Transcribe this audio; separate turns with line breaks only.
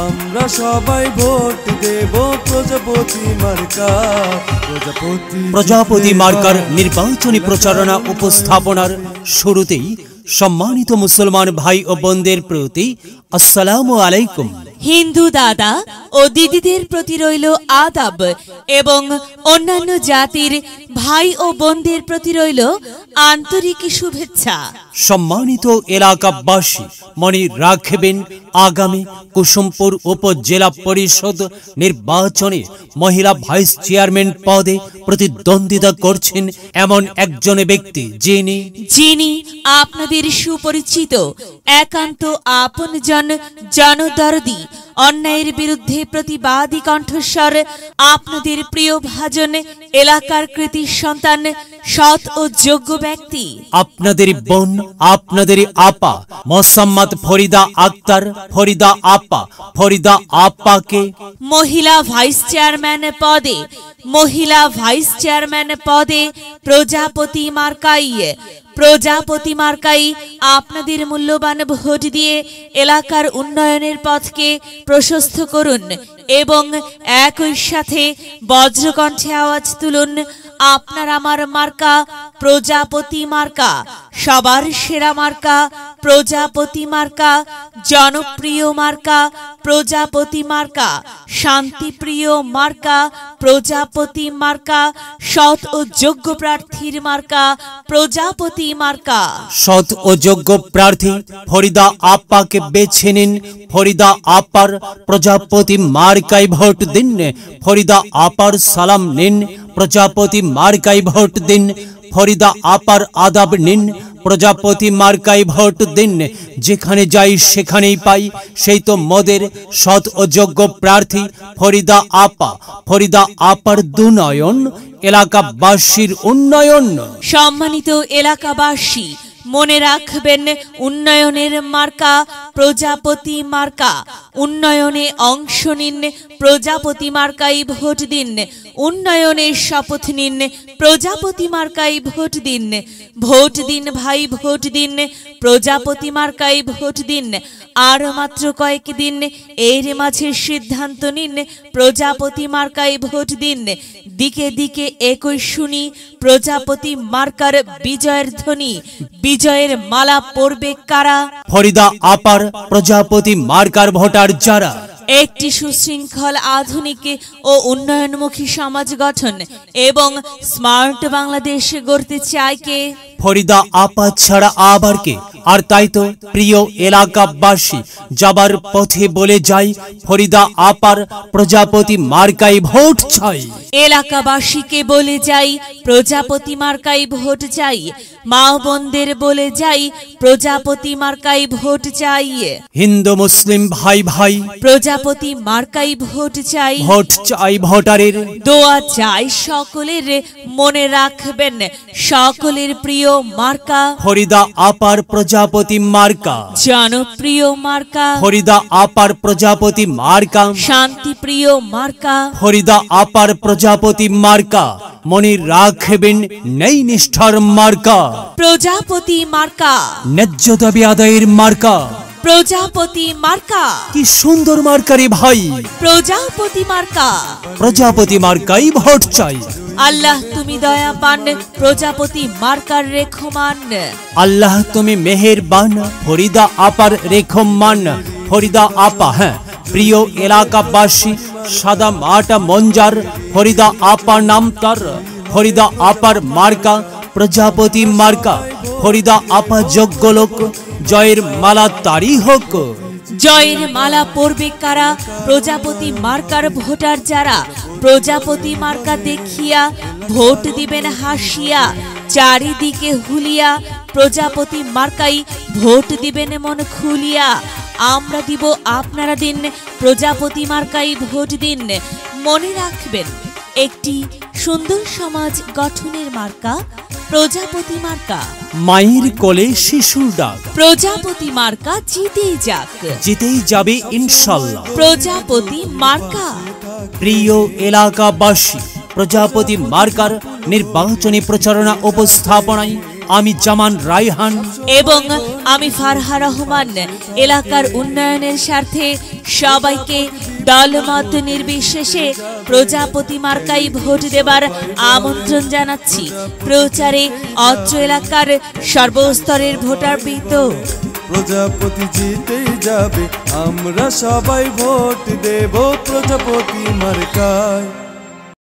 আমরা সবাই ভোট দেব প্রজাপতি মার্কা।
প্রজাপতি মার্কার নির্বাচনী প্রচারণা উপস্থাপনার শুরুতেই সম্মানিত মুসলমান ভাই ও বোনদের প্রতি আসসালামু আলাইকুম।
হিন্দু দাদা ও দিদিদের প্রতি রইল আদাব এবং অন্যান্য জাতির ভাই ও বোনদের প্রতি রইল আন্তরিক শুভেচ্ছা।
সম্মানিত এলাকাবাসী, মনে রাখবেন আগামী কুসুমপুর উপজেলা পরিষদ নির্বাচনে মহিলা ভাইস চেয়ারম্যান পদে প্রতিদ্বন্দ্বিতা করছেন এমন একজন ব্যক্তি যিনি
আপনাদের সুপরিচিত, একান্ত আপনজন, জনদরদি, অন্যায়ের বিরুদ্ধে প্রতিবাদী কণ্ঠস্বর, আপনাদের প্রিয় ভাজন, এলাকার কৃতি সন্তান, সৎ ও যোগ্য ব্যক্তি,
আপনাদের বোন, আপনাদের আপা মোসাম্মদ ফরিদা আক্তার। ফরিদা আপাকে
মহিলা ভাইস চেয়ারম্যান পদে প্রজাপতি মার্কাই আপনাদের মূল্যবান ভোট দিয়ে এলাকার উন্নয়নের পথকে প্রশস্ত করুন এবং একই সাথে বজ্রকণ্ঠে আওয়াজ তুলুন, আপনার আমার মার্কা প্রজাপতি মার্কা, সবার সেরা মার্কা প্রজাপতি মার্কা, জনপ্রিয় মার্কা প্রজাপতি মার্কা, শান্তিপ্রিয় মার্কা প্রজাপতি মার্কা, সৎ ও যোগ্য প্রার্থীর মার্কা প্রজাপতি মার্কা।
সৎ ও যোগ্য প্রার্থী ফরিদা আপাকে বেছে নিন। ফরিদা আপার প্রজাপতি মার্কায় ভোট দিন। ফরিদা আপার সালাম নিন, প্রজাপতি মার্কায় ভোট দিন। ফরিদা আপার আদাব নিন, প্রজাপতি মার্কায় ভোট দিন। যেখানে যাই সেখানেই পাই সেই তো মোদের সৎ ও যোগ্য প্রার্থী ফরিদা আপার দুনয়ন, এলাকাবাসীর উন্নয়ন।
সম্মানিত এলাকাবাসী, মনে রাখবেন, উন্নয়নের মার্কা প্রজাপতি মার্কা। উন্নয়নে অংশ নিন, প্রজাপতি মার্কায় ভোট দিন। উন্নয়নের শপথ নিন, প্রজাপতি মার্কায় ভোট দিন। ভোট দিন ভাই, ভোট দিন, প্রজাপতি মার্কায় ভোট দিন। আর মাত্র কয়েকদিন, এর মাঝে সিদ্ধান্ত নিন, প্রজাপতি মার্কায় ভোট দিন। দিকে দিকে একই শুনি প্রজাপতি মার্কার বিজয়ের ধ্বনি। বিজয়ের মালা পরবে কারা?
ফরিদা আপার প্রজাপতি মার্কার ভোটার যারা।
একটি সুশৃঙ্খল, আধুনিক ও উন্নয়নমুখী সমাজ গঠন এবং স্মার্ট বাংলাদেশ গড়তে চায় কে?
ফরিদা আপা ছাড়া আবার কে? আর তাই তো প্রিয় এলাকাবাসী, যাবার পথে বলে যাই, ফরিদা আপার প্রজাপতি মার্কায় ভোট চাই।
এলাকাবাসীকে বলে যাই, প্রজাপতি মার্কায় ভোট চাই। মা বোনদের বলে যাই, প্রজাপতি মার্কায় ভোট চাই।
হিন্দু মুসলিম ভাই
প্রজাপতি মার্কায় ভোট চাই।
ভোট চাই ভোটারের,
দোয়া চাই সকলের। মনে রাখবেন, সকলের প্রিয় মার্কা
ফরিদা আপার প্রজাপতি মার্কা,
জনপ্রিয় মার্কা
ফরিদা আপার প্রজাপতি মার্কা,
শান্তিপ্রিয় মার্কা
ফরিদা আপার প্রজাপতি মার্কা। মনে রাখবেন, নেই নিষ্ঠার মার্কা
প্রজাপতি মার্কা,
ন্যায্য দাবি আদায়ের মার্কা
প্রজাপতি মার্কা।
কি সুন্দর মার্কারে ভাই,
প্রজাপতি মার্কা।
প্রজাপতি মার্কাই ভোট চাই।
আল্লাহ তুমি দয়া পান, প্রজাপতি মার্কার রেখমান।
আল্লাহ তুমি মেহেরবান, ফরিদা আপার রেখমান। ফরিদা আপা, হ্যাঁ প্রিয় এলাকাবাসী, সাদা মাটা মঞ্জার ফরিদা আপা নাম তার। ফরিদা আপার মার্কা প্রজাপতি মার্কা। ফরিদা আপা যোগ্য লোক, জয়ের মালা তারই হোক।
জয়ের মালা পরবে কারা? প্রজাপতি মার্কার ভোটার যারা। প্রজাপতি মার্কা দেখিয়া ভোট দিবেন হাসিয়া, চারিদিকে হুলিয়া। প্রজাপতি মার্কাই ভোট দিবেন মন খুলিয়া। আমরা দিব, আপনারা দিন, প্রজাপতি মার্কাই ভোট দিন। মনে রাখবেন, একটি সুন্দর সমাজ গঠনের মার্কা প্রজাপতি মার্কা।
মায়ের কোলে শিশুর ডাক,
প্রজাপতি মার্কা জিতেই যাক,
জিতেই যাবে ইনশাল্লাহ।
প্রজাপতি মার্কা।
প্রিয় এলাকাবাসী, প্রজাপতি মার্কার নির্বাচনী প্রচারণা উপস্থাপনায় আমি জামান রায়হান
এবং আমি ফারহা রহমান এলাকার উন্নয়নের স্বার্থে সবাইকে দলমত নির্বিশেষে প্রজাপতি মার্কাই ভোট দেবার আমন্ত্রণ জানাচ্ছি। প্রচারে অত্র এলাকার সর্বস্তরের ভোটারবৃন্দ।
প্রজাপতি জিতেই যাবে, আমরা সবাই ভোট দেব প্রজাপতি মার্কায়।